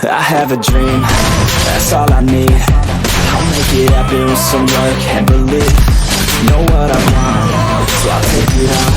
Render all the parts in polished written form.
I have a dream, that's all I need. I'll make it happen with some work and belief. Know what I want, so I'll take it on.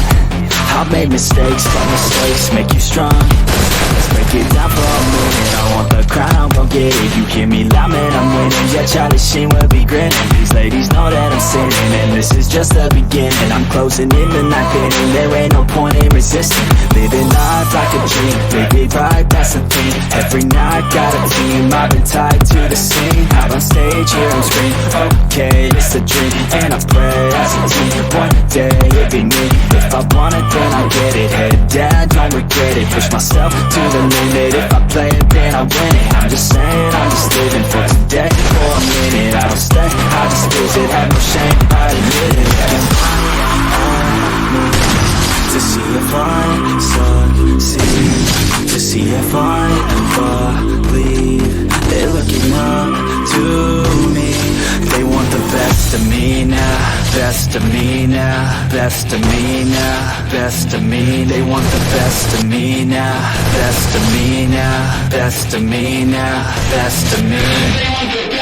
I've made mistakes, but mistakes make you strong. Let's break it down for a minute. I want the crown, I'm gon' get it. You hear me loud, man, I'm winning. Yeah, Charlie Sheen will be grinning. These ladies know that I'm sinning, and this is just the beginning. I'm closing in the night inning. There ain't no point in resisting. Living life like a dream, big, big right, that's the thing. Every night, got a team, I've been tied to the scene. Out on stage, here and scream, okay, it's a dream. And I pray as a team, one day it'll be me. If I want it, then I'll get it. Head down, don't regret it. Push myself to the limit. If I play it, then I win it. I'm just saying, I'm just living for today. For a minute, I don't stay, I just visit. Have no shame, I admit it. To see if I succeed, to see if I believe. They're looking up to me. They want the best of me now, best of me now, best of me now, best of me. They want the best of me now, best of me now, best of me now, best of me.